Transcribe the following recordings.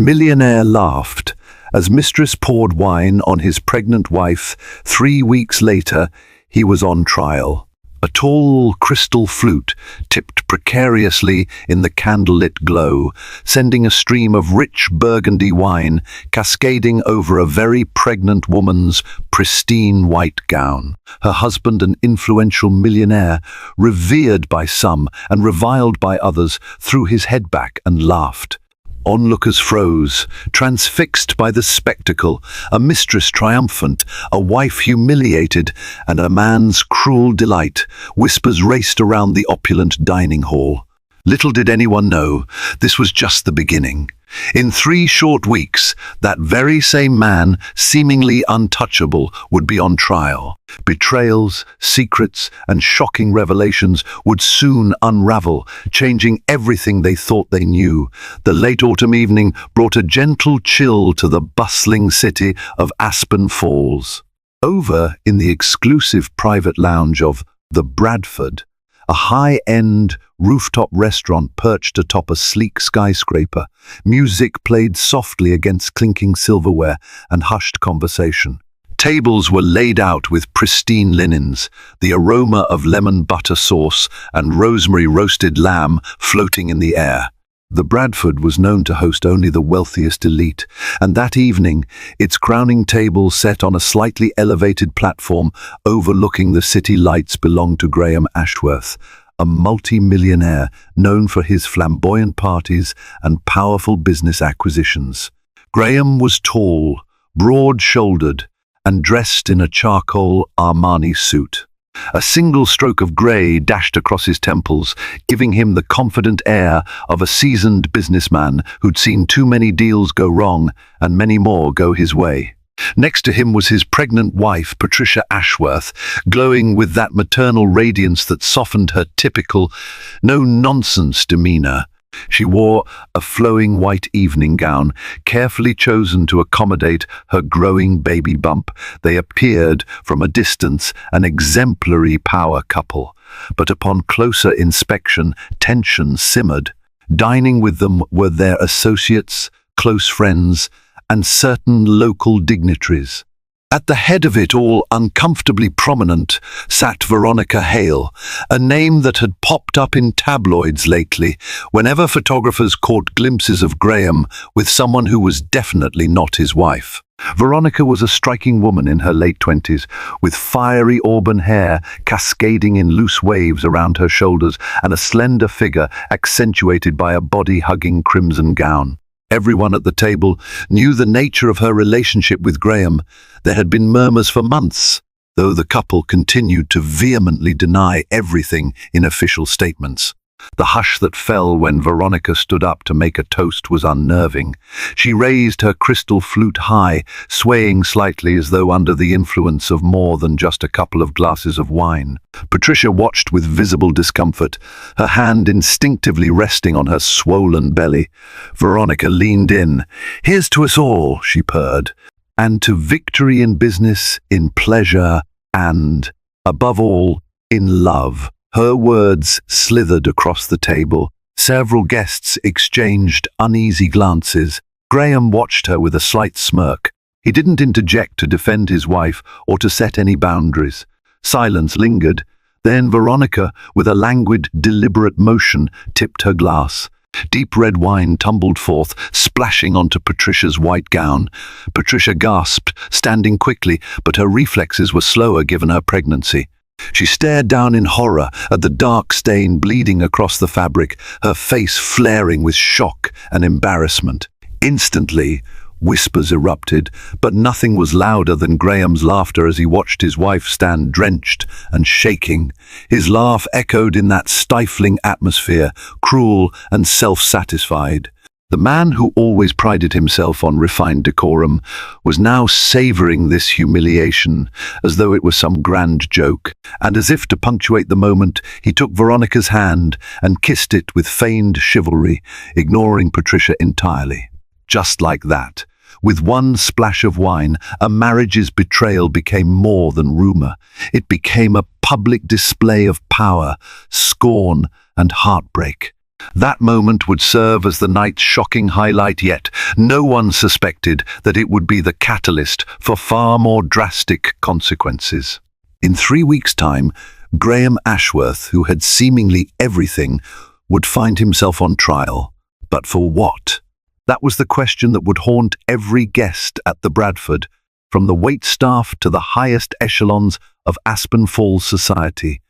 Millionaire laughed as Mistress poured wine on his pregnant wife. 3 weeks later, he was on trial. A tall crystal flute tipped precariously in the candlelit glow, sending a stream of rich burgundy wine cascading over a very pregnant woman's pristine white gown. Her husband, an influential millionaire, revered by some and reviled by others, threw his head back and laughed. Onlookers froze, transfixed by the spectacle, a mistress triumphant, a wife humiliated, and a man's cruel delight. Whispers raced around the opulent dining hall. Little did anyone know, this was just the beginning. In 3 short weeks, that very same man, seemingly untouchable, would be on trial. Betrayals, secrets, and shocking revelations would soon unravel, changing everything they thought they knew. The late autumn evening brought a gentle chill to the bustling city of Aspen Falls. Over in the exclusive private lounge of the Bradford, a high-end rooftop restaurant perched atop a sleek skyscraper, music played softly against clinking silverware and hushed conversation. Tables were laid out with pristine linens, the aroma of lemon butter sauce and rosemary roasted lamb floating in the air. The Bradford was known to host only the wealthiest elite, and that evening, its crowning table set on a slightly elevated platform overlooking the city lights belonged to Graham Ashworth, a multi-millionaire known for his flamboyant parties and powerful business acquisitions. Graham was tall, broad-shouldered, and dressed in a charcoal Armani suit. A single stroke of grey dashed across his temples, giving him the confident air of a seasoned businessman who'd seen too many deals go wrong and many more go his way. Next to him was his pregnant wife, Patricia Ashworth, glowing with that maternal radiance that softened her typical, no-nonsense demeanour. She wore a flowing white evening gown, carefully chosen to accommodate her growing baby bump. They appeared, from a distance, an exemplary power couple. But upon closer inspection, tension simmered. Dining with them were their associates, close friends, and certain local dignitaries. At the head of it all, uncomfortably prominent, sat Veronica Hale, a name that had popped up in tabloids lately, whenever photographers caught glimpses of Graham with someone who was definitely not his wife. Veronica was a striking woman in her late 20s, with fiery auburn hair cascading in loose waves around her shoulders and a slender figure accentuated by a body-hugging crimson gown. Everyone at the table knew the nature of her relationship with Graham. There had been murmurs for months, though the couple continued to vehemently deny everything in official statements. The hush that fell when Veronica stood up to make a toast was unnerving. She raised her crystal flute high, swaying slightly as though under the influence of more than just a couple of glasses of wine. Patricia watched with visible discomfort, her hand instinctively resting on her swollen belly. Veronica leaned in. "Here's to us all," she purred, "and to victory in business, in pleasure, and, above all, in love." Her words slithered across the table. Several guests exchanged uneasy glances. Graham watched her with a slight smirk. He didn't interject to defend his wife or to set any boundaries. Silence lingered. Then Veronica, with a languid, deliberate motion, tipped her glass. Deep red wine tumbled forth, splashing onto Patricia's white gown. Patricia gasped, standing quickly, but her reflexes were slower given her pregnancy. She stared down in horror at the dark stain bleeding across the fabric, her face flaring with shock and embarrassment. Instantly, whispers erupted, but nothing was louder than Graham's laughter as he watched his wife stand drenched and shaking. His laugh echoed in that stifling atmosphere, cruel and self-satisfied. The man who always prided himself on refined decorum was now savoring this humiliation as though it was some grand joke, and as if to punctuate the moment, he took Veronica's hand and kissed it with feigned chivalry, ignoring Patricia entirely. Just like that, with one splash of wine, a marriage's betrayal became more than rumor. It became a public display of power, scorn, and heartbreak. That moment would serve as the night's shocking highlight, yet no one suspected that it would be the catalyst for far more drastic consequences. In 3 weeks' time, Graham Ashworth, who had seemingly everything, would find himself on trial. But for what? That was the question that would haunt every guest at the Bradford, from the waitstaff to the highest echelons of Aspen Falls society.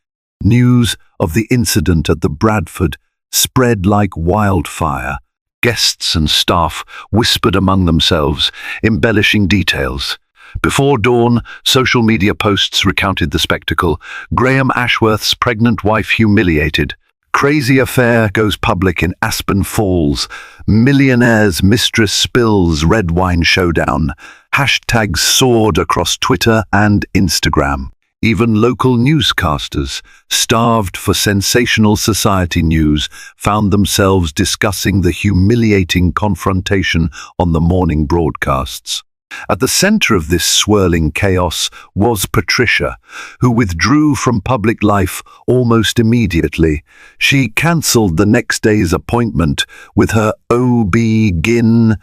News of the incident at the Bradford spread like wildfire. Guests and staff whispered among themselves, embellishing details. Before dawn, social media posts recounted the spectacle. Graham Ashworth's pregnant wife humiliated. Crazy affair goes public in Aspen Falls. Millionaire's mistress spills red wine showdown. Hashtags soared across Twitter and Instagram. Even local newscasters, starved for sensational society news, found themselves discussing the humiliating confrontation on the morning broadcasts. At the center of this swirling chaos was Patricia, who withdrew from public life almost immediately. She cancelled the next day's appointment with her OB-GYN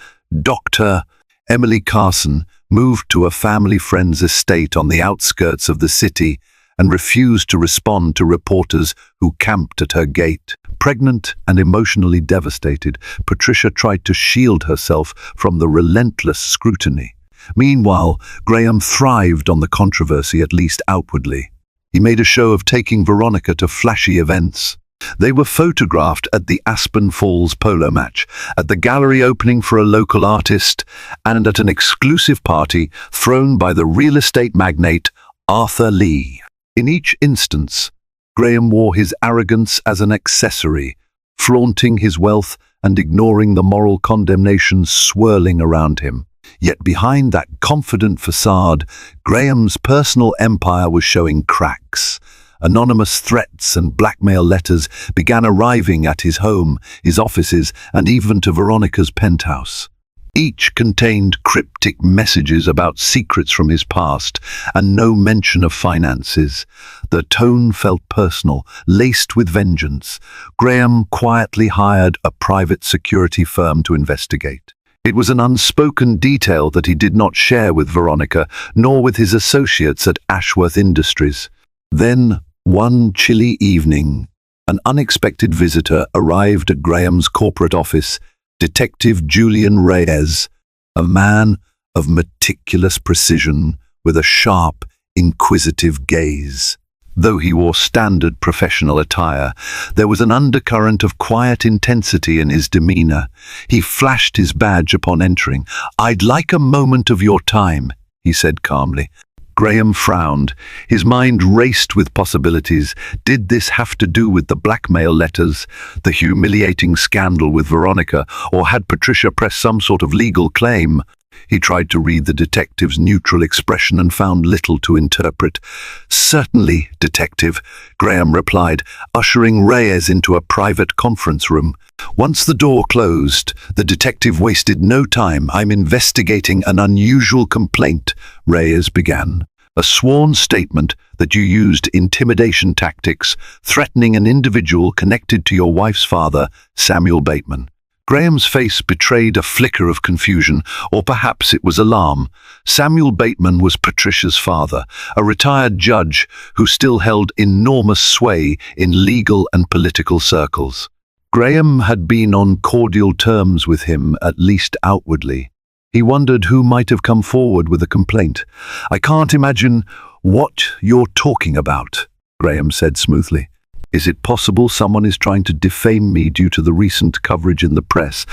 doctor. Emily Carson moved to a family friend's estate on the outskirts of the city and refused to respond to reporters who camped at her gate. Pregnant and emotionally devastated, Patricia tried to shield herself from the relentless scrutiny. Meanwhile, Graham thrived on the controversy, at least outwardly. He made a show of taking Veronica to flashy events. They were photographed at the Aspen Falls polo match, at the gallery opening for a local artist, and at an exclusive party thrown by the real estate magnate Arthur Lee. In each instance, Graham wore his arrogance as an accessory, flaunting his wealth and ignoring the moral condemnation swirling around him. Yet behind that confident facade, Graham's personal empire was showing cracks. Anonymous threats and blackmail letters began arriving at his home, his offices, and even to Veronica's penthouse. Each contained cryptic messages about secrets from his past and no mention of finances. The tone felt personal, laced with vengeance. Graham quietly hired a private security firm to investigate. It was an unspoken detail that he did not share with Veronica, nor with his associates at Ashworth Industries. Then, one chilly evening, an unexpected visitor arrived at Graham's corporate office, Detective Julian Reyes, a man of meticulous precision with a sharp, inquisitive gaze. Though he wore standard professional attire, there was an undercurrent of quiet intensity in his demeanor. He flashed his badge upon entering. "I'd like a moment of your time," he said calmly. Graham frowned. His mind raced with possibilities. Did this have to do with the blackmail letters, the humiliating scandal with Veronica, or had Patricia pressed some sort of legal claim? He tried to read the detective's neutral expression and found little to interpret. "Certainly, Detective," Graham replied, ushering Reyes into a private conference room. Once the door closed, the detective wasted no time. "I'm investigating an unusual complaint," Reyes began. "A sworn statement that you used intimidation tactics, threatening an individual connected to your wife's father, Samuel Bateman." Graham's face betrayed a flicker of confusion, or perhaps it was alarm. Samuel Bateman was Patricia's father, a retired judge who still held enormous sway in legal and political circles. Graham had been on cordial terms with him, at least outwardly. He wondered who might have come forward with a complaint. "I can't imagine what you're talking about," Graham said smoothly. "Is it possible someone is trying to defame me due to the recent coverage in the press?"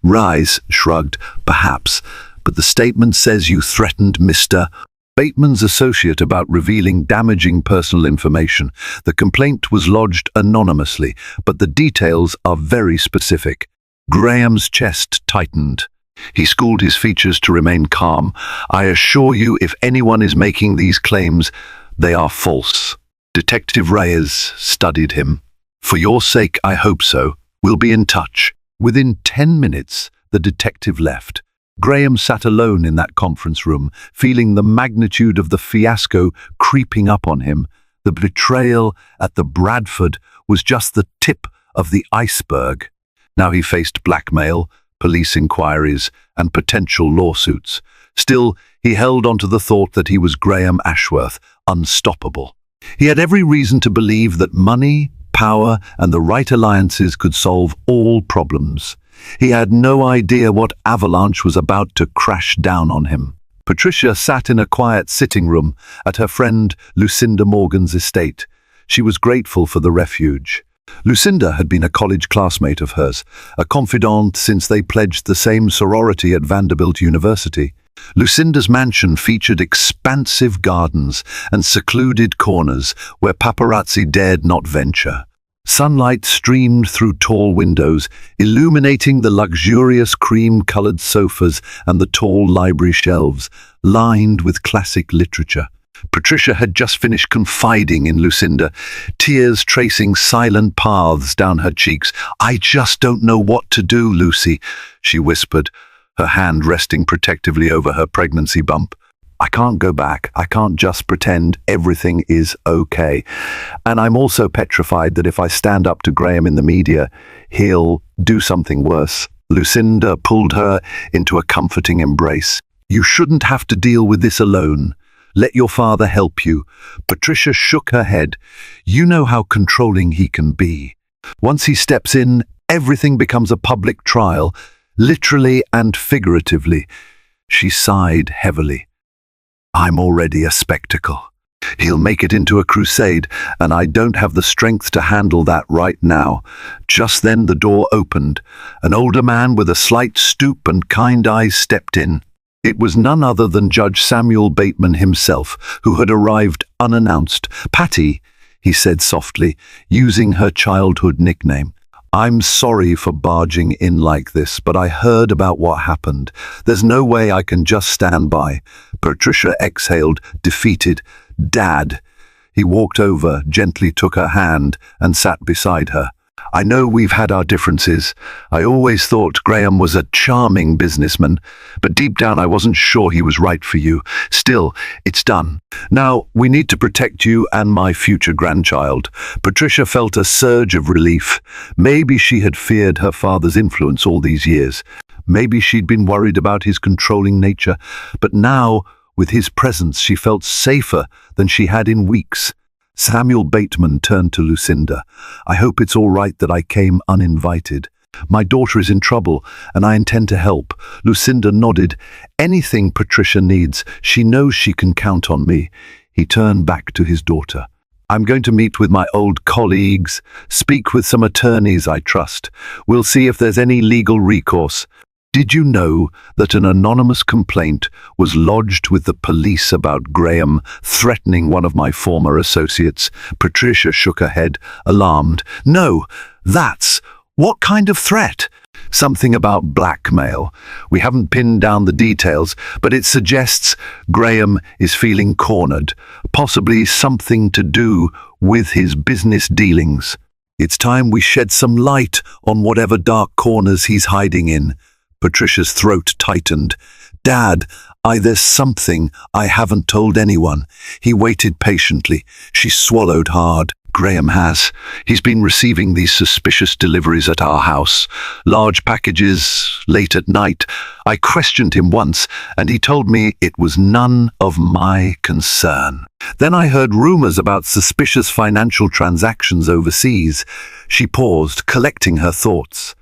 Reyes shrugged. "Perhaps, but the statement says you threatened Mr. Bateman's associate about revealing damaging personal information. The complaint was lodged anonymously, but the details are very specific." Graham's chest tightened. He schooled his features to remain calm. "I assure you, if anyone is making these claims, they are false." Detective Reyes studied him. "For your sake, I hope so. We'll be in touch." Within 10 minutes, the detective left. Graham sat alone in that conference room, feeling the magnitude of the fiasco creeping up on him. The betrayal at the Bradford was just the tip of the iceberg. Now he faced blackmail, police inquiries, and potential lawsuits. Still, he held on to the thought that he was Graham Ashworth, unstoppable. He had every reason to believe that money, power, and the right alliances could solve all problems. He had no idea what avalanche was about to crash down on him. Patricia sat in a quiet sitting room at her friend Lucinda Morgan's estate. She was grateful for the refuge. Lucinda had been a college classmate of hers, a confidant since they pledged the same sorority at Vanderbilt University. Lucinda's mansion featured expansive gardens and secluded corners where paparazzi dared not venture. Sunlight streamed through tall windows, illuminating the luxurious cream-colored sofas and the tall library shelves, lined with classic literature. Patricia had just finished confiding in Lucinda, tears tracing silent paths down her cheeks. "I just don't know what to do, Lucy," she whispered, her hand resting protectively over her pregnancy bump. "I can't go back. I can't just pretend everything is okay. And I'm also petrified that if I stand up to Graham in the media, he'll do something worse." Lucinda pulled her into a comforting embrace. "You shouldn't have to deal with this alone. Let your father help you." Patricia shook her head. "You know how controlling he can be. Once he steps in, everything becomes a public trial, literally and figuratively." She sighed heavily. "I'm already a spectacle. He'll make it into a crusade, and I don't have the strength to handle that right now." Just then the door opened. An older man with a slight stoop and kind eyes stepped in. It was none other than Judge Samuel Bateman himself, who had arrived unannounced. "Patty," he said softly, using her childhood nickname, "I'm sorry for barging in like this, but I heard about what happened. There's no way I can just stand by." Patricia exhaled, defeated. "Dad." He walked over, gently took her hand, and sat beside her. "I know we've had our differences. I always thought Graham was a charming businessman, but deep down I wasn't sure he was right for you. Still, it's done. Now, we need to protect you and my future grandchild." Patricia felt a surge of relief. Maybe she had feared her father's influence all these years. Maybe she'd been worried about his controlling nature. But now, with his presence, she felt safer than she had in weeks. Samuel Bateman turned to Lucinda. "I hope it's all right that I came uninvited. My daughter is in trouble, and I intend to help." Lucinda nodded. "Anything Patricia needs, she knows she can count on me." He turned back to his daughter. "I'm going to meet with my old colleagues, speak with some attorneys I trust. We'll see if there's any legal recourse. Did you know that an anonymous complaint was lodged with the police about Graham threatening one of my former associates?" Patricia shook her head, alarmed. "No, what kind of threat?" "Something about blackmail. We haven't pinned down the details, but it suggests Graham is feeling cornered, possibly something to do with his business dealings. It's time we shed some light on whatever dark corners he's hiding in." Patricia's throat tightened. "Dad, there's something I haven't told anyone." He waited patiently. She swallowed hard. "Graham has. He's been receiving these suspicious deliveries at our house. Large packages, late at night. I questioned him once, and he told me it was none of my concern. Then I heard rumors about suspicious financial transactions overseas." She paused, collecting her thoughts.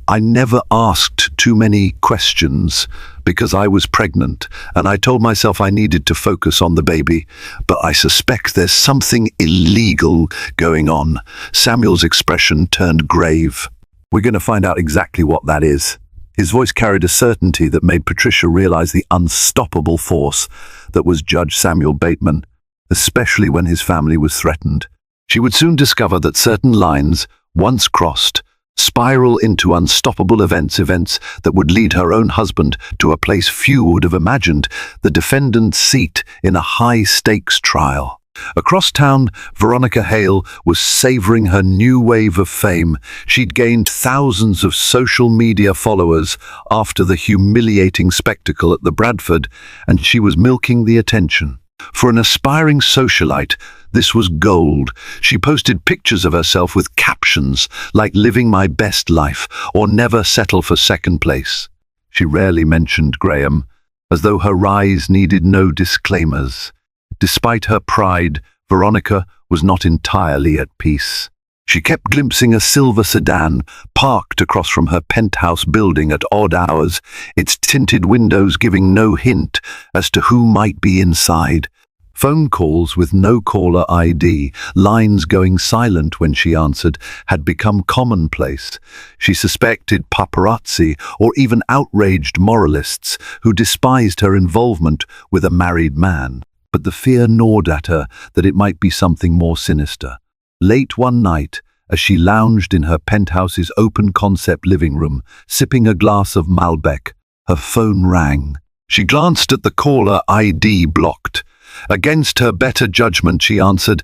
"I never asked too many questions because I was pregnant, and I told myself I needed to focus on the baby. But I suspect there's something illegal going on." Samuel's expression turned grave. "We're going to find out exactly what that is." His voice carried a certainty that made Patricia realize the unstoppable force that was Judge Samuel Bateman, especially when his family was threatened. She would soon discover that certain lines, once crossed, spiral into unstoppable events that would lead her own husband to a place few would have imagined, the defendant's seat in a high-stakes trial. Across town, Veronica Hale was savoring her new wave of fame. She'd gained thousands of social media followers after the humiliating spectacle at the Bradford, and she was milking the attention. For an aspiring socialite, this was gold. She posted pictures of herself with captions like "living my best life" or "never settle for second place." She rarely mentioned Graham, as though her rise needed no disclaimers. Despite her pride, Veronica was not entirely at peace. She kept glimpsing a silver sedan parked across from her penthouse building at odd hours, its tinted windows giving no hint as to who might be inside. Phone calls with no caller ID, lines going silent when she answered, had become commonplace. She suspected paparazzi or even outraged moralists who despised her involvement with a married man. But the fear gnawed at her that it might be something more sinister. Late one night, as she lounged in her penthouse's open-concept living room, sipping a glass of Malbec, her phone rang. She glanced at the caller ID blocked. Against her better judgment, she answered,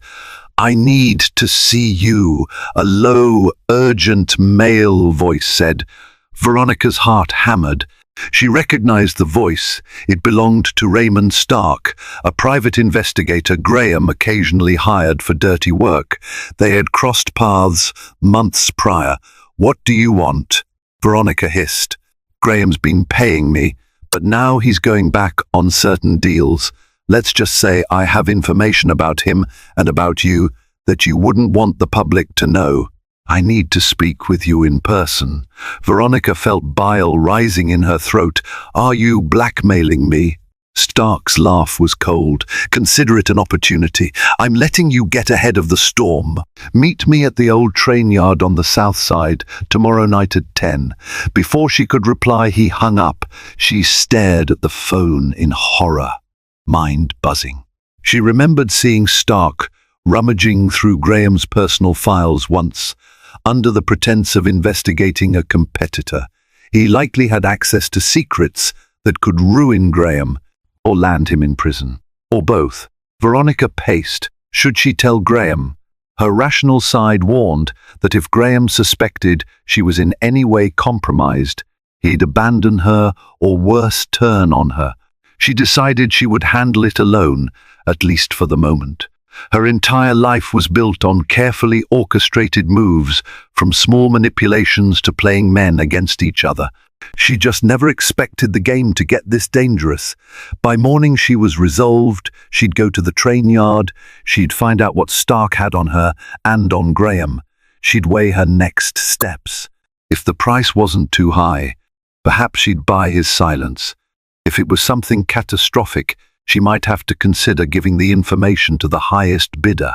"I need to see you," a low, urgent male voice said. Veronica's heart hammered. She recognized the voice. It belonged to Raymond Stark, a private investigator Graham occasionally hired for dirty work. They had crossed paths months prior. "What do you want?" Veronica hissed. "Graham's been paying me, but now he's going back on certain deals. Let's just say I have information about him and about you that you wouldn't want the public to know. I need to speak with you in person." Veronica felt bile rising in her throat. "Are you blackmailing me?" Stark's laugh was cold. "Consider it an opportunity. I'm letting you get ahead of the storm. Meet me at the old train yard on the south side tomorrow night at 10. Before she could reply, he hung up. She stared at the phone in horror, mind buzzing. She remembered seeing Stark rummaging through Graham's personal files once, under the pretense of investigating a competitor. He likely had access to secrets that could ruin Graham or land him in prison, or both. Veronica paced. Should she tell Graham? Her rational side warned that if Graham suspected she was in any way compromised, he'd abandon her or worse, turn on her. She decided she would handle it alone, at least for the moment. Her entire life was built on carefully orchestrated moves, from small manipulations to playing men against each other. She just never expected the game to get this dangerous. By morning she was resolved. She'd go to the train yard. She'd find out what Stark had on her and on Graham. She'd weigh her next steps. If the price wasn't too high, perhaps she'd buy his silence. If it was something catastrophic, she might have to consider giving the information to the highest bidder.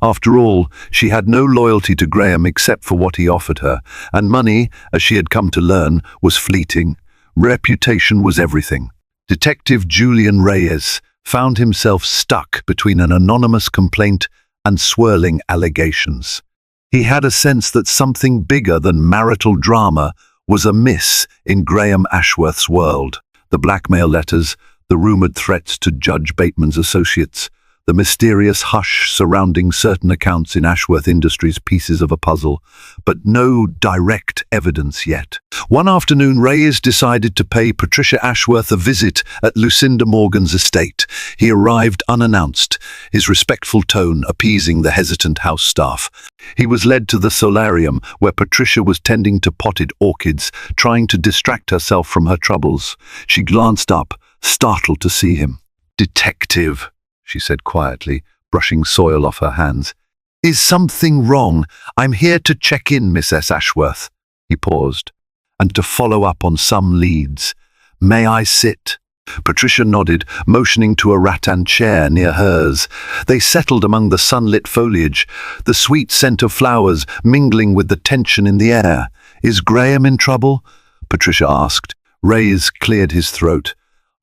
After all, she had no loyalty to Graham except for what he offered her, and money, as she had come to learn, was fleeting. Reputation was everything. Detective Julian Reyes found himself stuck between an anonymous complaint and swirling allegations. He had a sense that something bigger than marital drama was amiss in Graham Ashworth's world. The blackmail letters, the rumored threats to Judge Bateman's associates, the mysterious hush surrounding certain accounts in Ashworth Industries, pieces of a puzzle, but no direct evidence yet. One afternoon, Reyes decided to pay Patricia Ashworth a visit at Lucinda Morgan's estate. He arrived unannounced, his respectful tone appeasing the hesitant house staff. He was led to the solarium, where Patricia was tending to potted orchids, trying to distract herself from her troubles. She glanced up, startled to see him. "Detective," she said quietly, brushing soil off her hands. "Is something wrong? I'm here to check in, Mrs. Ashworth." He paused, "and to follow up on some leads. May I sit?" Patricia nodded, motioning to a rattan chair near hers. They settled among the sunlit foliage, the sweet scent of flowers mingling with the tension in the air. "Is Graham in trouble?" Patricia asked. Reyes cleared his throat.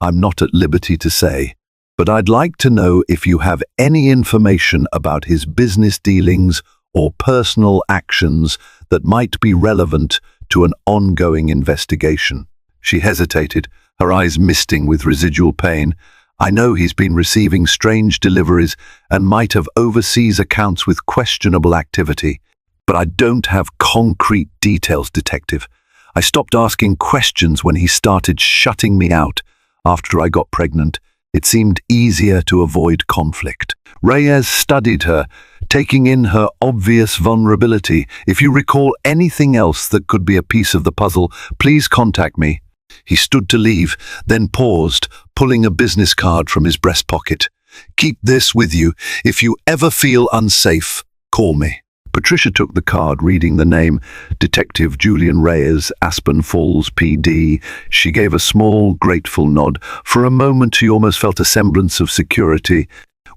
"I'm not at liberty to say, but I'd like to know if you have any information about his business dealings or personal actions that might be relevant to an ongoing investigation." She hesitated, her eyes misting with residual pain. "I know he's been receiving strange deliveries and might have overseas accounts with questionable activity, but I don't have concrete details, Detective. I stopped asking questions when he started shutting me out after I got pregnant. It seemed easier to avoid conflict. Reyes studied her, taking in her obvious vulnerability. If you recall anything else that could be a piece of the puzzle, please contact me. He stood to leave, then paused, pulling a business card from his breast pocket. Keep this with you. If you ever feel unsafe, call me. Patricia took the card, reading the name, Detective Julian Reyes, Aspen Falls, PD. She gave a small, grateful nod. For a moment, she almost felt a semblance of security.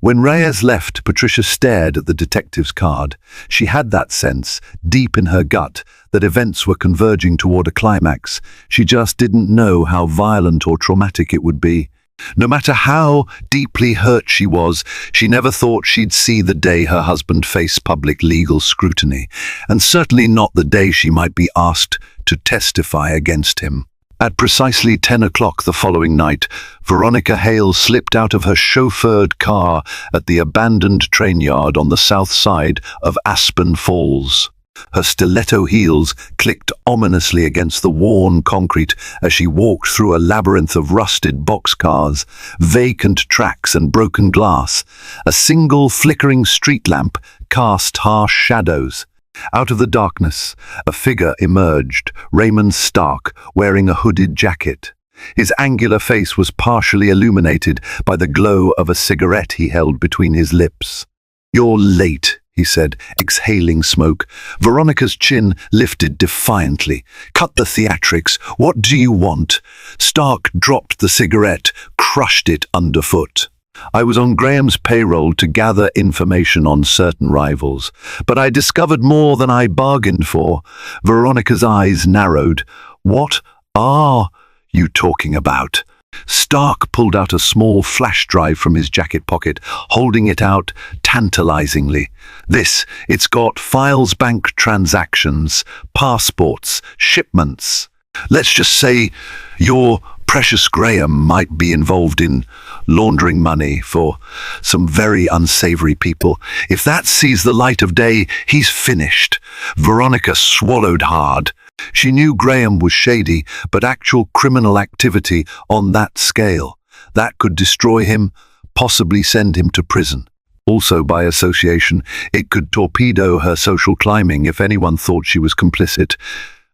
When Reyes left, Patricia stared at the detective's card. She had that sense, deep in her gut, that events were converging toward a climax. She just didn't know how violent or traumatic it would be. No matter how deeply hurt she was, she never thought she'd see the day her husband faced public legal scrutiny, and certainly not the day she might be asked to testify against him. At precisely 10 o'clock the following night, Veronica Hale slipped out of her chauffeured car at the abandoned train yard on the south side of Aspen Falls. Her stiletto heels clicked ominously against the worn concrete as she walked through a labyrinth of rusted boxcars, vacant tracks and broken glass. A single flickering street lamp cast harsh shadows. Out of the darkness, a figure emerged, Raymond Stark, wearing a hooded jacket. His angular face was partially illuminated by the glow of a cigarette he held between his lips. "You're late," he said, exhaling smoke. Veronica's chin lifted defiantly. "Cut the theatrics. What do you want?" Stark dropped the cigarette, crushed it underfoot. "I was on Graham's payroll to gather information on certain rivals, but I discovered more than I bargained for." Veronica's eyes narrowed. "What are you talking about?" Stark pulled out a small flash drive from his jacket pocket, holding it out tantalizingly. It's got files, bank transactions, passports, shipments. Let's just say your precious Graham might be involved in laundering money for some very unsavory people. If that sees the light of day, he's finished. Veronica swallowed hard. She knew Graham was shady, but actual criminal activity on that scale, that could destroy him, possibly send him to prison. Also, by association, it could torpedo her social climbing if anyone thought she was complicit.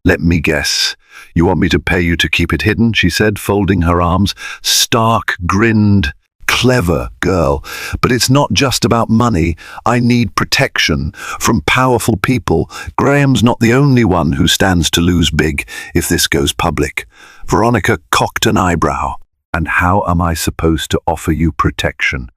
"Let me guess. You want me to pay you to keep it hidden?" she said, folding her arms. Stark grinned. "Clever girl, but it's not just about money. I need protection from powerful people. Graham's not the only one who stands to lose big if this goes public." Veronica cocked an eyebrow. "And how am I supposed to offer you protection?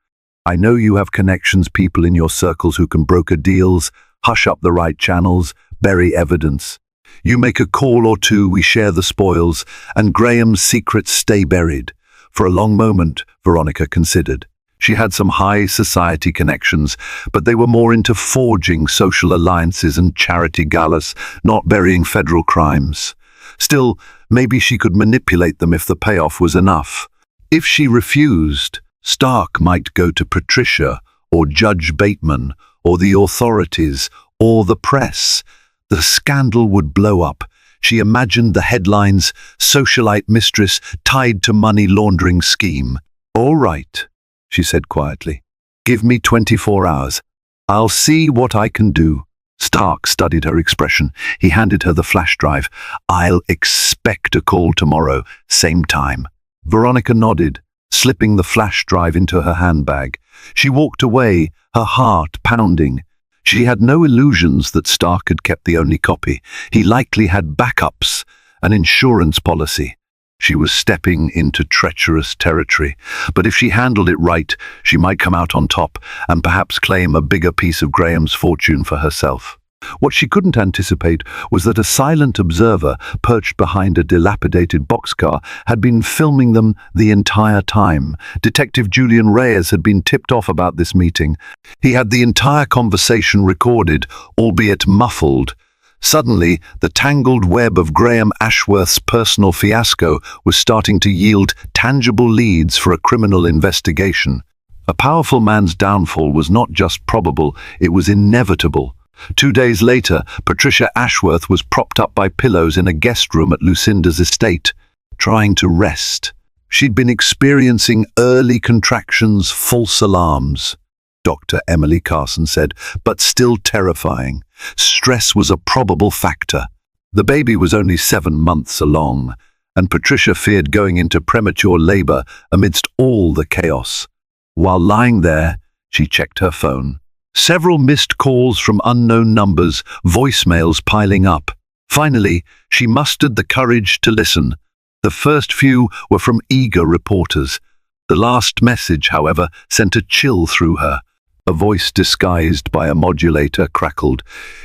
I know you have connections, people in your circles who can broker deals, hush up the right channels, bury evidence. You make a call or two, we share the spoils, and Graham's secrets stay buried." For a long moment, Veronica considered. She had some high society connections, but they were more into forging social alliances and charity galas, not burying federal crimes. Still, maybe she could manipulate them if the payoff was enough. If she refused, Stark might go to Patricia, or Judge Bateman, or the authorities, or the press. The scandal would blow up. She imagined the headlines, "Socialite mistress tied to money laundering scheme." "All right," she said quietly. "Give me 24 hours. I'll see what I can do." Stark studied her expression. He handed her the flash drive. "I'll expect a call tomorrow, same time." Veronica nodded, slipping the flash drive into her handbag. She walked away, her heart pounding. She had no illusions that Stark had kept the only copy. He likely had backups, an insurance policy. She was stepping into treacherous territory, but if she handled it right, she might come out on top and perhaps claim a bigger piece of Graham's fortune for herself. What she couldn't anticipate was that a silent observer perched behind a dilapidated boxcar had been filming them the entire time. Detective Julian Reyes had been tipped off about this meeting. He had the entire conversation recorded, albeit muffled. Suddenly, the tangled web of Graham Ashworth's personal fiasco was starting to yield tangible leads for a criminal investigation. A powerful man's downfall was not just probable, it was inevitable. 2 days later, Patricia Ashworth was propped up by pillows in a guest room at Lucinda's estate, trying to rest. She'd been experiencing early contractions, false alarms, Dr. Emily Carson said, but still terrifying. Stress was a probable factor. The baby was only 7 months along, and Patricia feared going into premature labor amidst all the chaos. While lying there, she checked her phone. Several missed calls from unknown numbers, voicemails piling up. Finally, she mustered the courage to listen. The first few were from eager reporters. The last message, however, sent a chill through her. A voice disguised by a modulator crackled.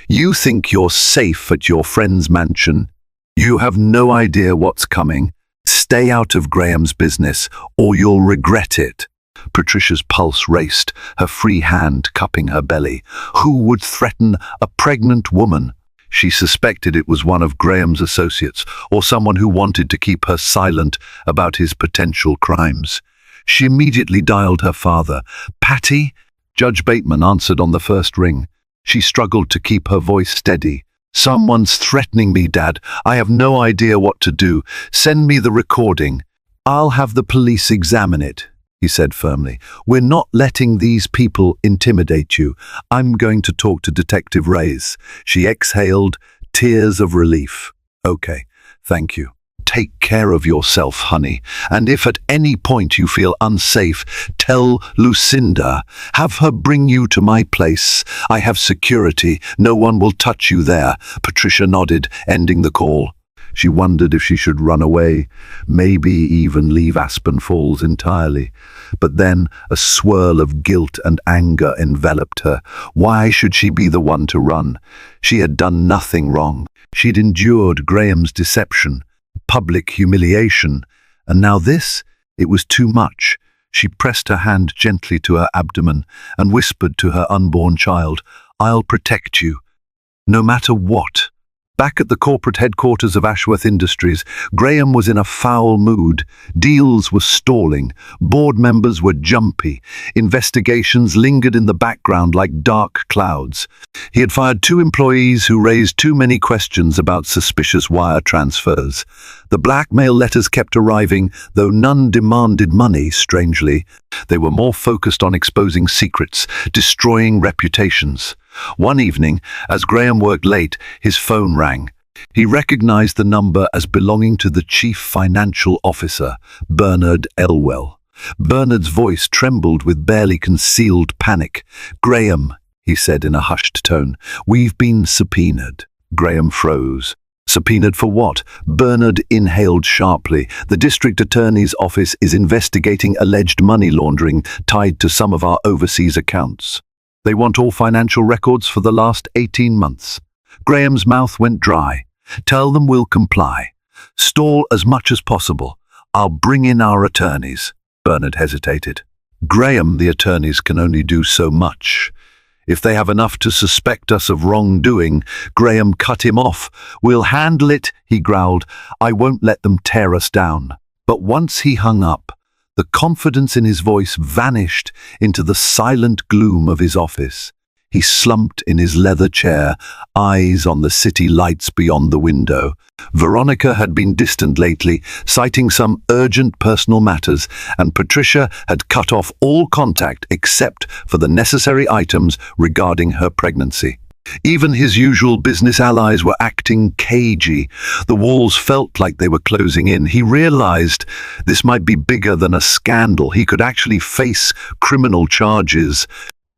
"You think you're safe at your friend's mansion. You have no idea what's coming. Stay out of Graham's business, or you'll regret it." Patricia's pulse raced, her free hand cupping her belly. Who would threaten a pregnant woman? She suspected it was one of Graham's associates, or someone who wanted to keep her silent about his potential crimes. She immediately dialed her father. "Patty?" Judge Bateman answered on the first ring. She struggled to keep her voice steady. "Someone's threatening me, Dad. I have no idea what to do. Send me the recording." "I'll have the police examine it," he said firmly. "We're not letting these people intimidate you. I'm going to talk to Detective Reyes." She exhaled, tears of relief. "Okay, thank you. Take care of yourself, honey. And if at any point you feel unsafe, tell Lucinda. Have her bring you to my place. I have security. No one will touch you there." Patricia nodded, ending the call. She wondered if she should run away, maybe even leave Aspen Falls entirely. But then a swirl of guilt and anger enveloped her. Why should she be the one to run? She had done nothing wrong. She'd endured Graham's deception, public humiliation, and now this? It was too much. She pressed her hand gently to her abdomen and whispered to her unborn child, "I'll protect you, no matter what." Back at the corporate headquarters of Ashworth Industries, Graham was in a foul mood. Deals were stalling. Board members were jumpy. Investigations lingered in the background like dark clouds. He had fired 2 employees who raised too many questions about suspicious wire transfers. The blackmail letters kept arriving, though none demanded money, strangely. They were more focused on exposing secrets, destroying reputations. One evening, as Graham worked late, his phone rang. He recognized the number as belonging to the chief financial officer, Bernard Elwell. Bernard's voice trembled with barely concealed panic. "Graham," he said in a hushed tone, "we've been subpoenaed." Graham froze. "Subpoenaed for what?" Bernard inhaled sharply. "The district attorney's office is investigating alleged money laundering tied to some of our overseas accounts. They want all financial records for the last 18 months. Graham's mouth went dry. "Tell them we'll comply. Stall as much as possible. I'll bring in our attorneys." Bernard hesitated. "Graham, the attorneys can only do so much. If they have enough to suspect us of wrongdoing," Graham cut him off. "We'll handle it," he growled. "I won't let them tear us down." But once he hung up, the confidence in his voice vanished into the silent gloom of his office. He slumped in his leather chair, eyes on the city lights beyond the window. Veronica had been distant lately, citing some urgent personal matters, and Patricia had cut off all contact except for the necessary items regarding her pregnancy. Even his usual business allies were acting cagey. The walls felt like they were closing in. He realized this might be bigger than a scandal. He could actually face criminal charges.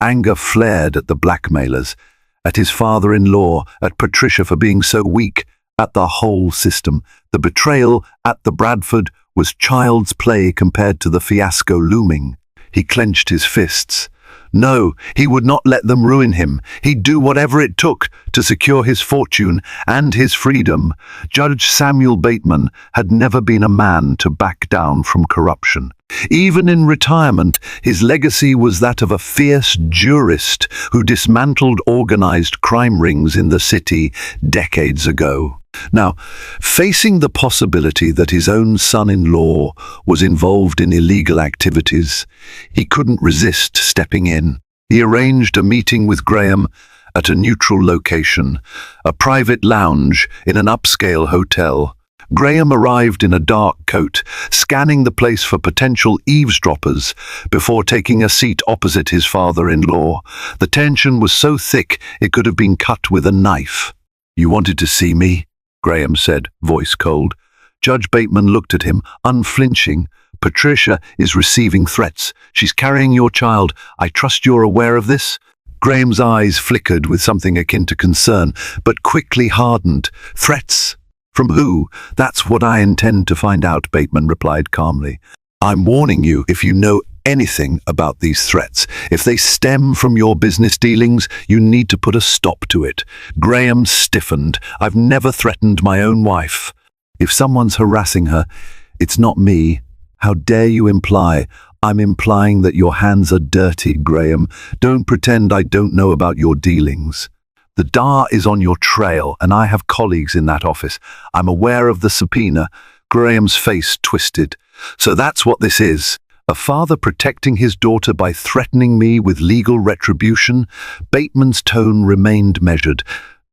Anger flared at the blackmailers, at his father-in-law, at Patricia for being so weak, at the whole system. The betrayal at the Bradford was child's play compared to the fiasco looming. He clenched his fists. No, he would not let them ruin him. He'd do whatever it took to secure his fortune and his freedom. Judge Samuel Bateman had never been a man to back down from corruption. Even in retirement, his legacy was that of a fierce jurist who dismantled organized crime rings in the city decades ago. Now, facing the possibility that his own son-in-law was involved in illegal activities, he couldn't resist stepping in. He arranged a meeting with Graham at a neutral location, a private lounge in an upscale hotel. Graham arrived in a dark coat, scanning the place for potential eavesdroppers before taking a seat opposite his father-in-law. The tension was so thick it could have been cut with a knife. "You wanted to see me?" Graham said, voice cold. Judge Bateman looked at him, unflinching. "Patricia is receiving threats. She's carrying your child. I trust you're aware of this?" Graham's eyes flickered with something akin to concern, but quickly hardened. "Threats? From who?" "That's what I intend to find out," Bateman replied calmly. "I'm warning you, if you know anything about these threats, if they stem from your business dealings, you need to put a stop to it." Graham stiffened. "I've never threatened my own wife. If someone's harassing her, it's not me. How dare you imply?" "I'm implying that your hands are dirty, Graham. Don't pretend I don't know about your dealings. The dart is on your trail, and I have colleagues in that office. I'm aware of the subpoena." Graham's face twisted. "So that's what this is? A father protecting his daughter by threatening me with legal retribution?" Bateman's tone remained measured.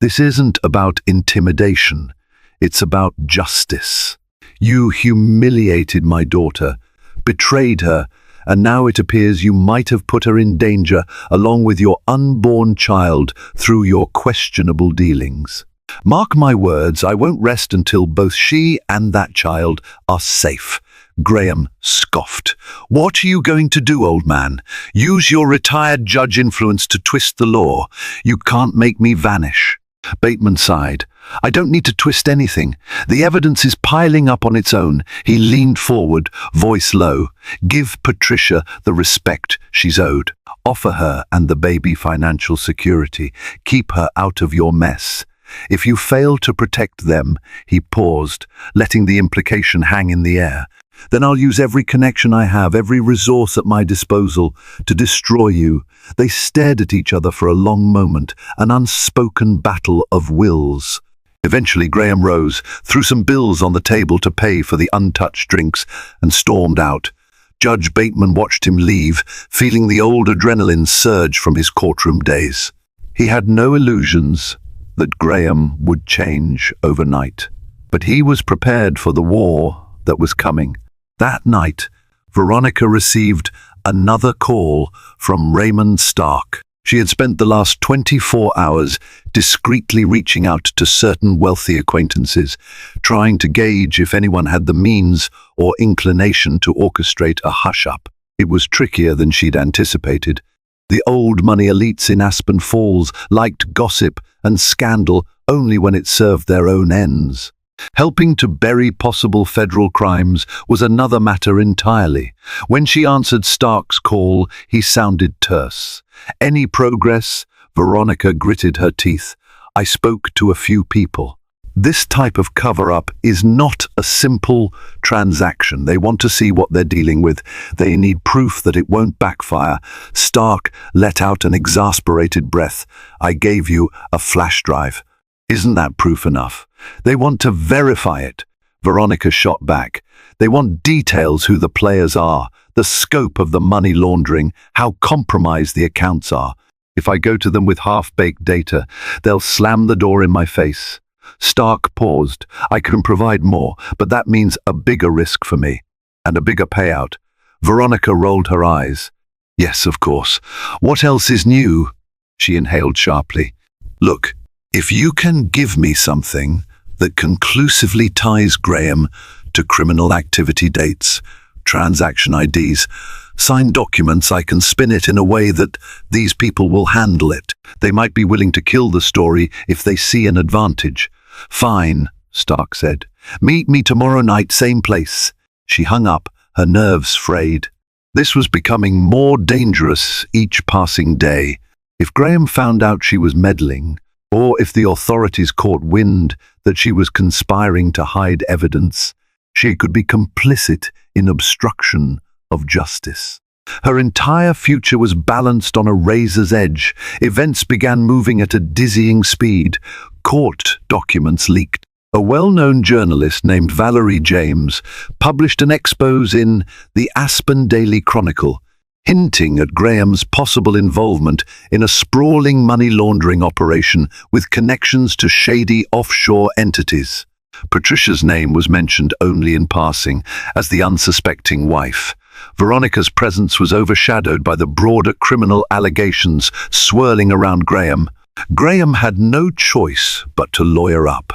"This isn't about intimidation. It's about justice. You humiliated my daughter, betrayed her, and now it appears you might have put her in danger along with your unborn child through your questionable dealings. Mark my words, I won't rest until both she and that child are safe." Graham scoffed. "What are you going to do, old man? Use your retired judge influence to twist the law? You can't make me vanish." Bateman sighed. "I don't need to twist anything. The evidence is piling up on its own." He leaned forward, voice low. "Give Patricia the respect she's owed. Offer her and the baby financial security. Keep her out of your mess. If you fail to protect them," he paused, letting the implication hang in the air, "then I'll use every connection I have, every resource at my disposal, to destroy you." They stared at each other for a long moment, an unspoken battle of wills. Eventually Graham rose, threw some bills on the table to pay for the untouched drinks, and stormed out. Judge Bateman watched him leave, feeling the old adrenaline surge from his courtroom days. He had no illusions that Graham would change overnight, but he was prepared for the war that was coming. That night, Veronica received another call from Raymond Stark. She had spent the last 24 hours discreetly reaching out to certain wealthy acquaintances, trying to gauge if anyone had the means or inclination to orchestrate a hush-up. It was trickier than she'd anticipated. The old money elites in Aspen Falls liked gossip and scandal only when it served their own ends. Helping to bury possible federal crimes was another matter entirely. When she answered Stark's call, he sounded terse. "Any progress?" Veronica gritted her teeth. "I spoke to a few people." This type of cover-up is not a simple transaction. They want to see what they're dealing with. They need proof that it won't backfire. Stark let out an exasperated breath. "I gave you a flash drive. Isn't that proof enough? They want to verify it." Veronica shot back. "They want details, who the players are, the scope of the money laundering, how compromised the accounts are. If I go to them with half-baked data, they'll slam the door in my face." Stark paused. "I can provide more, but that means a bigger risk for me, and a bigger payout." Veronica rolled her eyes. "Yes, of course. What else is new?" She inhaled sharply. "Look, if you can give me something that conclusively ties Graham to criminal activity dates, transaction IDs, signed documents, I can spin it in a way that these people will handle it. They might be willing to kill the story if they see an advantage." "Fine," Stark said. "Meet me tomorrow night, same place." She hung up, her nerves frayed. This was becoming more dangerous each passing day. If Graham found out she was meddling, or if the authorities caught wind that she was conspiring to hide evidence, she could be complicit in obstruction of justice. Her entire future was balanced on a razor's edge. Events began moving at a dizzying speed. Court documents leaked. A well-known journalist named Valerie James published an expose in the Aspen Daily Chronicle, hinting at Graham's possible involvement in a sprawling money laundering operation with connections to shady offshore entities. Patricia's name was mentioned only in passing as the unsuspecting wife. Veronica's presence was overshadowed by the broader criminal allegations swirling around Graham. Graham had no choice but to lawyer up.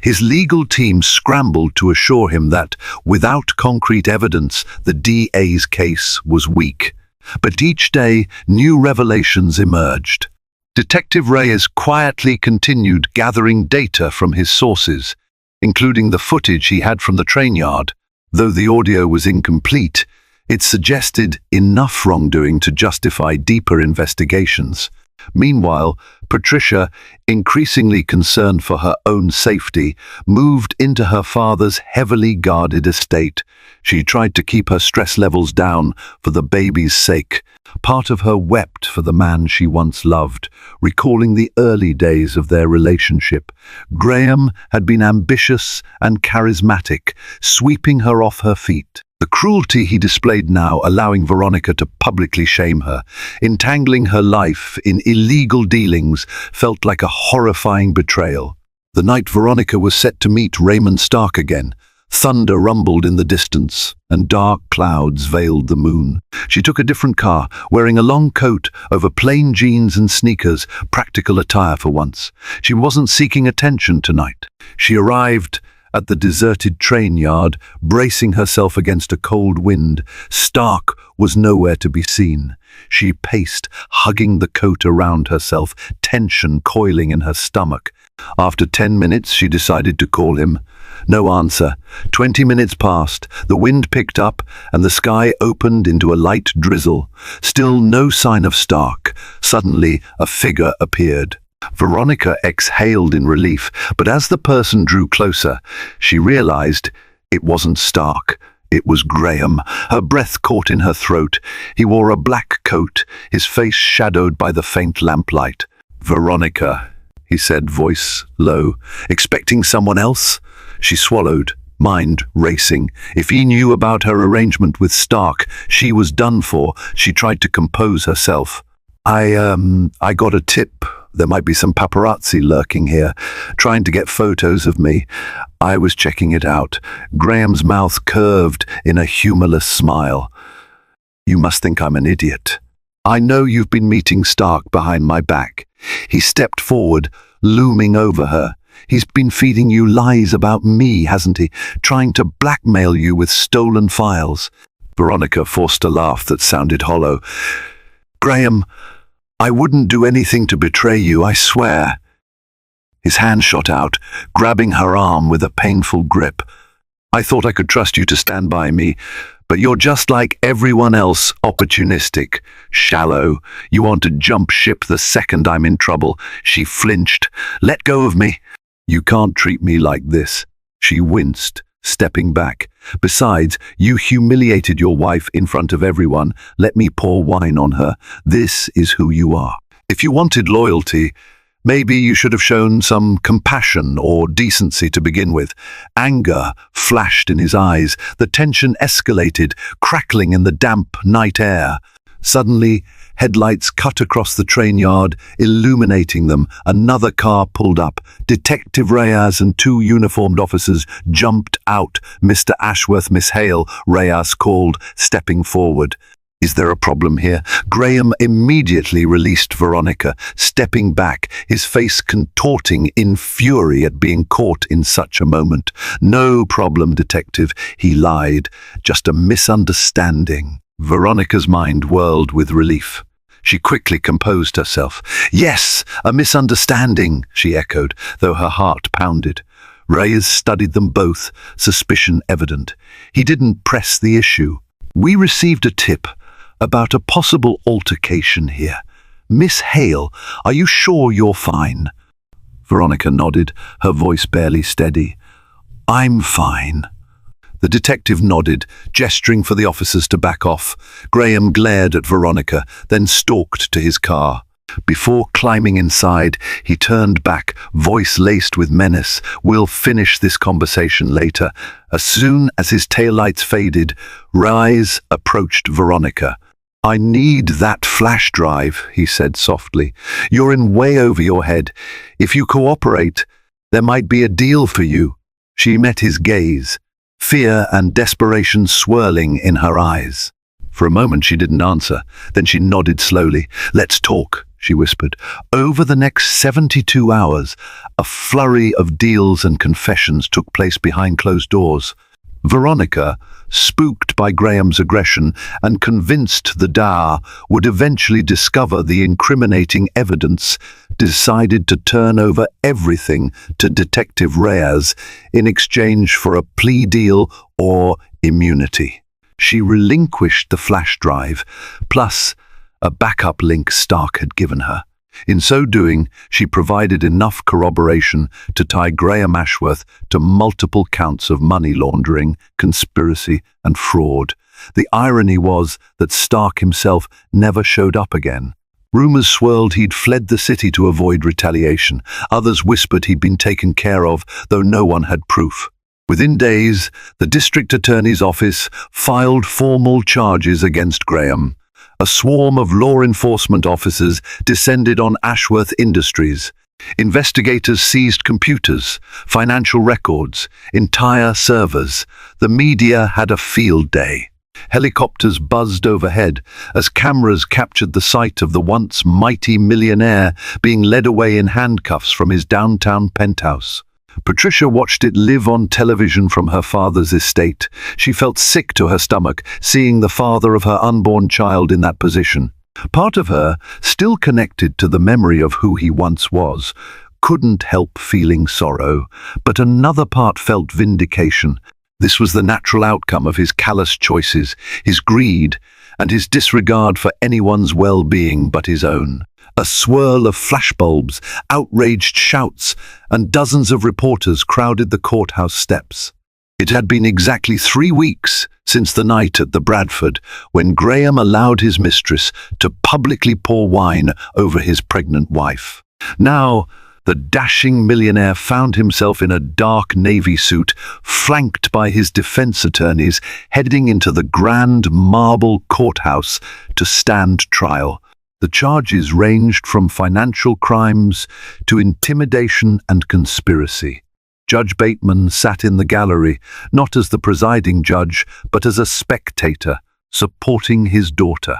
His legal team scrambled to assure him that, without concrete evidence, the DA's case was weak. But each day, new revelations emerged. Detective Reyes quietly continued gathering data from his sources, including the footage he had from the train yard. Though the audio was incomplete, it suggested enough wrongdoing to justify deeper investigations. Meanwhile, Patricia, increasingly concerned for her own safety, moved into her father's heavily guarded estate. She tried to keep her stress levels down for the baby's sake. Part of her wept for the man she once loved, recalling the early days of their relationship. Graham had been ambitious and charismatic, sweeping her off her feet. The cruelty he displayed now, allowing Veronica to publicly shame her, entangling her life in illegal dealings, felt like a horrifying betrayal. The night Veronica was set to meet Raymond Stark again, thunder rumbled in the distance, and dark clouds veiled the moon. She took a different car, wearing a long coat over plain jeans and sneakers, practical attire for once. She wasn't seeking attention tonight. She arrived at the deserted train yard, bracing herself against a cold wind. Stark was nowhere to be seen. She paced, hugging the coat around herself, tension coiling in her stomach. After 10 minutes, she decided to call him. No answer. 20 minutes passed, the wind picked up, and the sky opened into a light drizzle. Still no sign of Stark. Suddenly, a figure appeared. Veronica exhaled in relief, but as the person drew closer, she realized it wasn't Stark. It was Graham. Her breath caught in her throat. He wore a black coat, his face shadowed by the faint lamplight. "Veronica," he said, voice low. "Expecting someone else?" She swallowed, mind racing. If he knew about her arrangement with Stark, she was done for. She tried to compose herself. I got a tip. There might be some paparazzi lurking here, trying to get photos of me. I was checking it out." Graham's mouth curved in a humorless smile. "You must think I'm an idiot. I know you've been meeting Stark behind my back." He stepped forward, looming over her. "He's been feeding you lies about me, hasn't he? Trying to blackmail you with stolen files." Veronica forced a laugh that sounded hollow. "Graham, I wouldn't do anything to betray you, I swear." His hand shot out, grabbing her arm with a painful grip. "I thought I could trust you to stand by me, but you're just like everyone else, opportunistic, shallow. You want to jump ship the second I'm in trouble." She flinched. "Let go of me." "You can't treat me like this." She winced, stepping back. "Besides, you humiliated your wife in front of everyone. Let me pour wine on her. This is who you are. If you wanted loyalty, maybe you should have shown some compassion or decency to begin with." Anger flashed in his eyes. The tension escalated, crackling in the damp night air. Suddenly, headlights cut across the train yard, illuminating them. Another car pulled up. Detective Reyes and two uniformed officers jumped out. "Mr. Ashworth, Miss Hale," Reyes called, stepping forward. "Is there a problem here?" Graham immediately released Veronica, stepping back, his face contorting in fury at being caught in such a moment. "No problem, detective," he lied. "Just a misunderstanding." Veronica's mind whirled with relief. She quickly composed herself. "Yes, a misunderstanding," she echoed, though her heart pounded. Reyes studied them both, suspicion evident. He didn't press the issue. "We received a tip about a possible altercation here. Miss Hale, are you sure you're fine?" Veronica nodded, her voice barely steady. "I'm fine." The detective nodded, gesturing for the officers to back off. Graham glared at Veronica, then stalked to his car. Before climbing inside, he turned back, voice laced with menace. "We'll finish this conversation later." As soon as his taillights faded, Reyes approached Veronica. "I need that flash drive," he said softly. "You're in way over your head. If you cooperate, there might be a deal for you." She met his gaze, fear and desperation swirling in her eyes. For a moment she didn't answer. Then she nodded slowly. "Let's talk," she whispered. Over the next 72 hours, a flurry of deals and confessions took place behind closed doors. Veronica, spooked by Graham's aggression and convinced the Dow would eventually discover the incriminating evidence, decided to turn over everything to Detective Reyes in exchange for a plea deal or immunity. She relinquished the flash drive, plus a backup link Stark had given her. In so doing, she provided enough corroboration to tie Graham Ashworth to multiple counts of money laundering, conspiracy, and fraud. The irony was that Stark himself never showed up again. Rumors swirled he'd fled the city to avoid retaliation. Others whispered he'd been taken care of, though no one had proof. Within days, the district attorney's office filed formal charges against Graham. A swarm of law enforcement officers descended on Ashworth Industries. Investigators seized computers, financial records, entire servers. The media had a field day. Helicopters buzzed overhead as cameras captured the sight of the once mighty millionaire being led away in handcuffs from his downtown penthouse. Patricia watched it live on television from her father's estate. She felt sick to her stomach, seeing the father of her unborn child in that position. Part of her, still connected to the memory of who he once was, couldn't help feeling sorrow, but another part felt vindication. This was the natural outcome of his callous choices, his greed, and his disregard for anyone's well-being but his own. A swirl of flashbulbs, outraged shouts, and dozens of reporters crowded the courthouse steps. It had been exactly 3 weeks since the night at the Bradford when Graham allowed his mistress to publicly pour wine over his pregnant wife. Now, the dashing millionaire found himself in a dark navy suit, flanked by his defense attorneys, heading into the grand marble courthouse to stand trial. The charges ranged from financial crimes to intimidation and conspiracy. Judge Bateman sat in the gallery, not as the presiding judge, but as a spectator, supporting his daughter.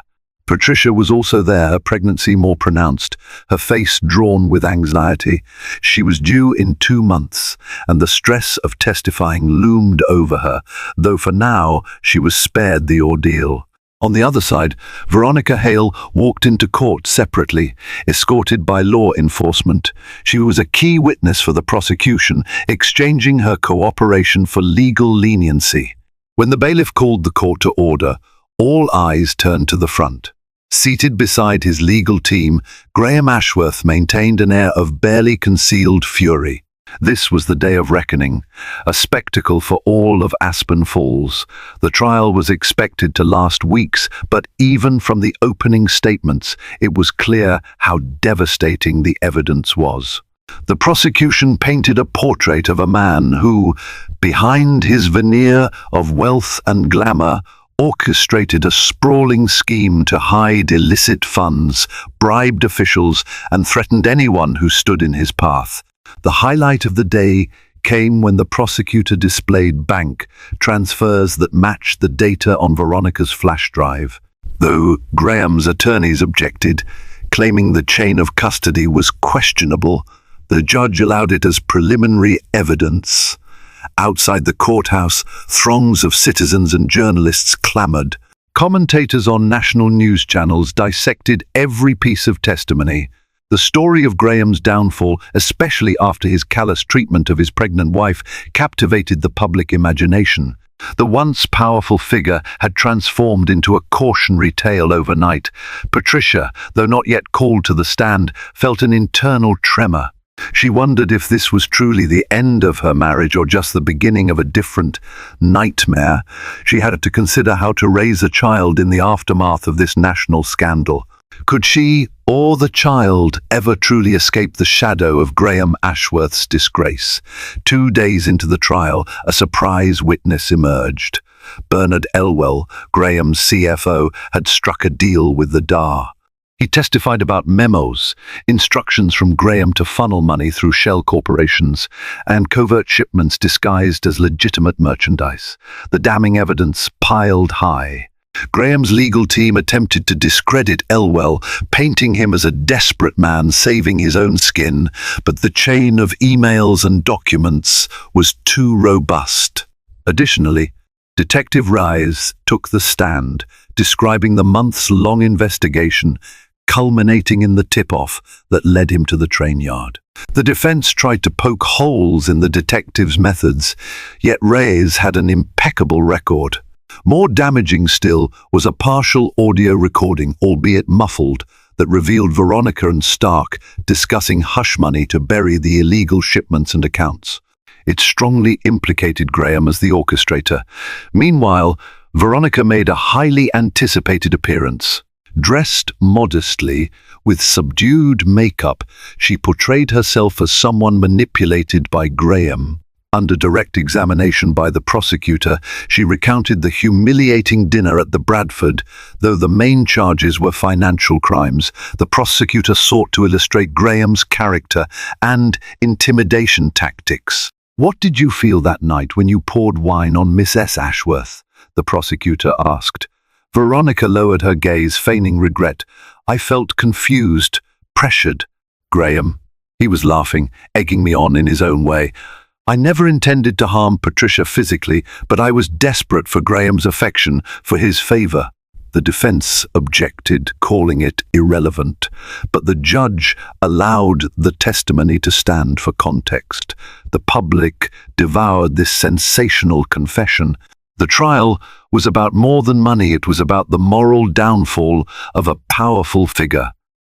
Patricia was also there, her pregnancy more pronounced, her face drawn with anxiety. She was due in 2 months, and the stress of testifying loomed over her, though for now she was spared the ordeal. On the other side, Veronica Hale walked into court separately, escorted by law enforcement. She was a key witness for the prosecution, exchanging her cooperation for legal leniency. When the bailiff called the court to order, all eyes turned to the front. Seated beside his legal team, Graham Ashworth maintained an air of barely concealed fury. This was the day of reckoning, a spectacle for all of Aspen Falls. The trial was expected to last weeks, but even from the opening statements, it was clear how devastating the evidence was. The prosecution painted a portrait of a man who, behind his veneer of wealth and glamour, orchestrated a sprawling scheme to hide illicit funds, bribed officials, and threatened anyone who stood in his path. The highlight of the day came when the prosecutor displayed bank transfers that matched the data on Veronica's flash drive. Though Graham's attorneys objected, claiming the chain of custody was questionable, the judge allowed it as preliminary evidence. Outside the courthouse, throngs of citizens and journalists clamored. Commentators on national news channels dissected every piece of testimony. The story of Graham's downfall, especially after his callous treatment of his pregnant wife, captivated the public imagination. The once powerful figure had transformed into a cautionary tale overnight. Patricia, though not yet called to the stand, felt an internal tremor. She wondered if this was truly the end of her marriage or just the beginning of a different nightmare. She had to consider how to raise a child in the aftermath of this national scandal. Could she, or the child, ever truly escape the shadow of Graham Ashworth's disgrace? 2 days into the trial, a surprise witness emerged. Bernard Elwell, Graham's CFO, had struck a deal with the Dow. He testified about memos, instructions from Graham to funnel money through shell corporations, and covert shipments disguised as legitimate merchandise. The damning evidence piled high. Graham's legal team attempted to discredit Elwell, painting him as a desperate man saving his own skin, but the chain of emails and documents was too robust. Additionally, Detective Rise took the stand, describing the months-long investigation, culminating in the tip-off that led him to the train yard. The defense tried to poke holes in the detective's methods, yet Reyes had an impeccable record. More damaging still was a partial audio recording, albeit muffled, that revealed Veronica and Stark discussing hush money to bury the illegal shipments and accounts. It strongly implicated Graham as the orchestrator. Meanwhile, Veronica made a highly anticipated appearance. Dressed modestly, with subdued makeup, she portrayed herself as someone manipulated by Graham. Under direct examination by the prosecutor, she recounted the humiliating dinner at the Bradford. Though the main charges were financial crimes, the prosecutor sought to illustrate Graham's character and intimidation tactics. "What did you feel that night when you poured wine on Miss S. Ashworth?" the prosecutor asked. Veronica lowered her gaze, feigning regret. "I felt confused, pressured." Graham. He was laughing, egging me on in his own way. "I never intended to harm Patricia physically, but I was desperate for Graham's affection, for his favor." The defense objected, calling it irrelevant, but the judge allowed the testimony to stand for context. The public devoured this sensational confession. The trial was about more than money. It was about the moral downfall of a powerful figure.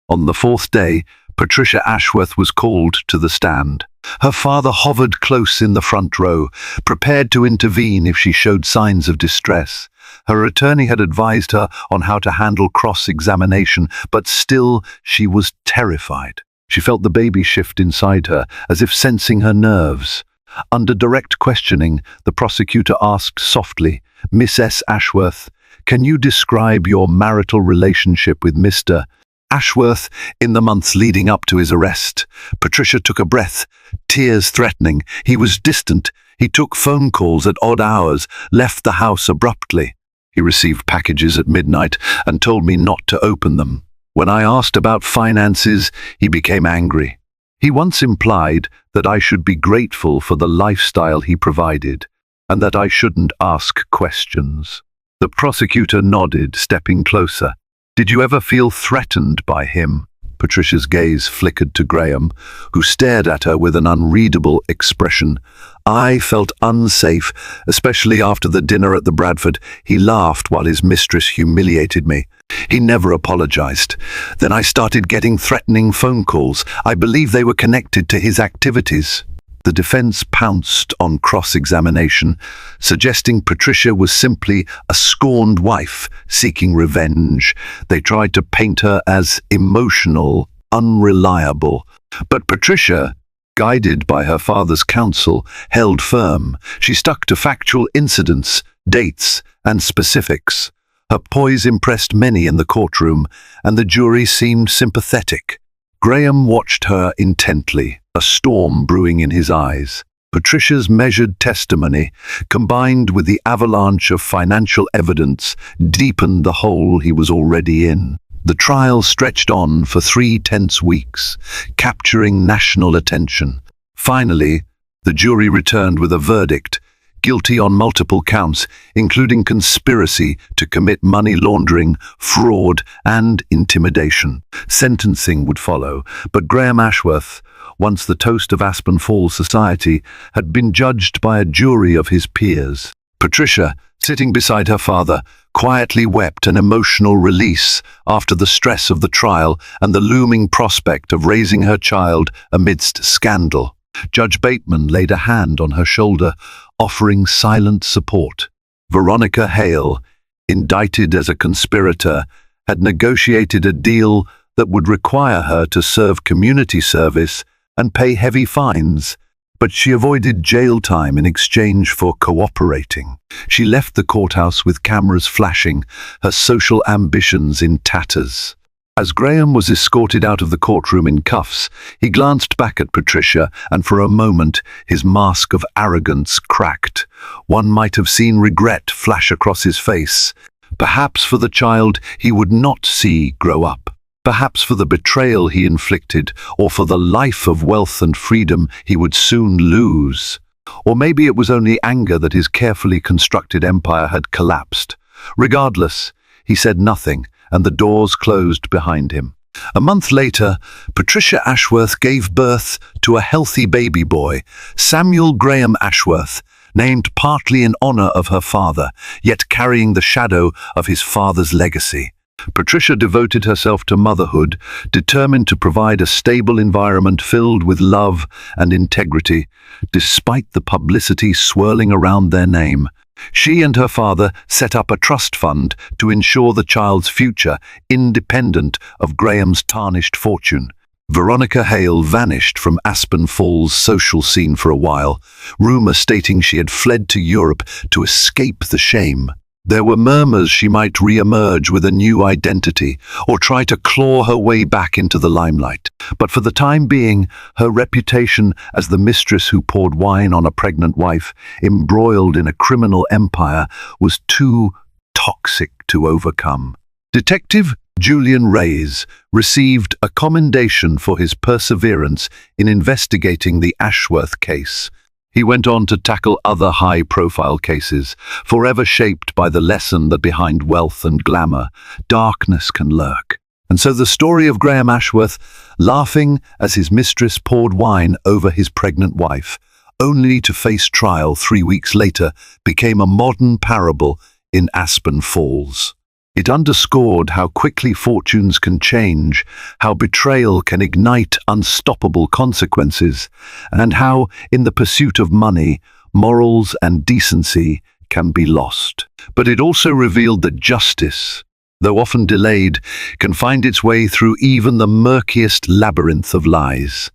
On the fourth day, Patricia Ashworth was called to the stand. Her father hovered close in the front row, prepared to intervene if she showed signs of distress. Her attorney had advised her on how to handle cross-examination, but still she was terrified. She felt the baby shift inside her, as if sensing her nerves. Under direct questioning, the prosecutor asked softly, "Miss S. Ashworth, can you describe your marital relationship with Mr. Ashworth in the months leading up to his arrest?" Patricia took a breath, tears threatening. "He was distant. He took phone calls at odd hours, left the house abruptly. He received packages at midnight and told me not to open them. When I asked about finances, he became angry. He once implied that I should be grateful for the lifestyle he provided, and that I shouldn't ask questions." The prosecutor nodded, stepping closer. "Did you ever feel threatened by him?" Patricia's gaze flickered to Graham, who stared at her with an unreadable expression. "I felt unsafe, especially after the dinner at the Bradford. He laughed while his mistress humiliated me. He never apologized. Then I started getting threatening phone calls. I believe they were connected to his activities." The defense pounced on cross-examination, suggesting Patricia was simply a scorned wife seeking revenge. They tried to paint her as emotional, unreliable. But Patricia, guided by her father's counsel, held firm. She stuck to factual incidents, dates, and specifics. Her poise impressed many in the courtroom, and the jury seemed sympathetic. Graham watched her intently, a storm brewing in his eyes. Patricia's measured testimony, combined with the avalanche of financial evidence, deepened the hole he was already in. The trial stretched on for 3 tense weeks, capturing national attention. Finally, the jury returned with a verdict: guilty on multiple counts, including conspiracy to commit money laundering, fraud, and intimidation. Sentencing would follow, but Graham Ashworth, once the toast of Aspen Falls society, had been judged by a jury of his peers. Patricia, sitting beside her father, quietly wept, an emotional release after the stress of the trial and the looming prospect of raising her child amidst scandal. Judge Bateman laid a hand on her shoulder, offering silent support. Veronica Hale, indicted as a conspirator, had negotiated a deal that would require her to serve community service and pay heavy fines, but she avoided jail time in exchange for cooperating. She left the courthouse with cameras flashing, her social ambitions in tatters. As Graham was escorted out of the courtroom in cuffs, he glanced back at Patricia, and for a moment his mask of arrogance cracked. One might have seen regret flash across his face. Perhaps for the child he would not see grow up. Perhaps for the betrayal he inflicted, or for the life of wealth and freedom he would soon lose. Or maybe it was only anger that his carefully constructed empire had collapsed. Regardless, he said nothing, and the doors closed behind him. A month later, Patricia Ashworth gave birth to a healthy baby boy, Samuel Graham Ashworth, named partly in honor of her father, yet carrying the shadow of his father's legacy. Patricia devoted herself to motherhood, determined to provide a stable environment filled with love and integrity, despite the publicity swirling around their name. She and her father set up a trust fund to ensure the child's future, independent of Graham's tarnished fortune. Veronica Hale vanished from Aspen Falls' social scene for a while, rumor stating she had fled to Europe to escape the shame. There were murmurs she might re-emerge with a new identity or try to claw her way back into the limelight. But for the time being, her reputation as the mistress who poured wine on a pregnant wife, embroiled in a criminal empire, was too toxic to overcome. Detective Julian Reyes received a commendation for his perseverance in investigating the Ashworth case. He went on to tackle other high-profile cases, forever shaped by the lesson that behind wealth and glamour, darkness can lurk. And so the story of Graham Ashworth, laughing as his mistress poured wine over his pregnant wife, only to face trial 3 weeks later, became a modern parable in Aspen Falls. It underscored how quickly fortunes can change, how betrayal can ignite unstoppable consequences, and how, in the pursuit of money, morals and decency can be lost. But it also revealed that justice, though often delayed, can find its way through even the murkiest labyrinth of lies.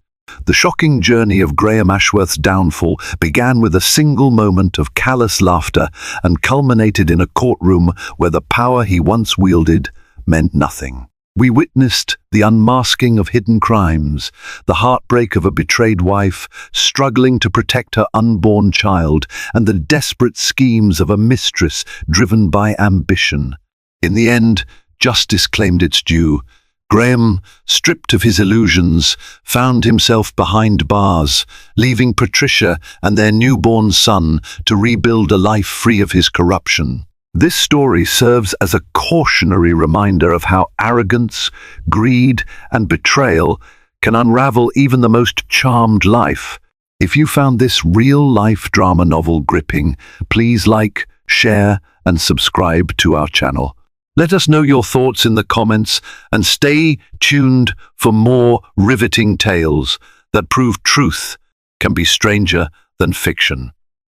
The shocking journey of Graham Ashworth's downfall began with a single moment of callous laughter and culminated in a courtroom where the power he once wielded meant nothing. We witnessed the unmasking of hidden crimes, the heartbreak of a betrayed wife struggling to protect her unborn child, and the desperate schemes of a mistress driven by ambition. In the end, justice claimed its due. Graham, stripped of his illusions, found himself behind bars, leaving Patricia and their newborn son to rebuild a life free of his corruption. This story serves as a cautionary reminder of how arrogance, greed, and betrayal can unravel even the most charmed life. If you found this real-life drama novel gripping, please like, share, and subscribe to our channel. Let us know your thoughts in the comments and stay tuned for more riveting tales that prove truth can be stranger than fiction.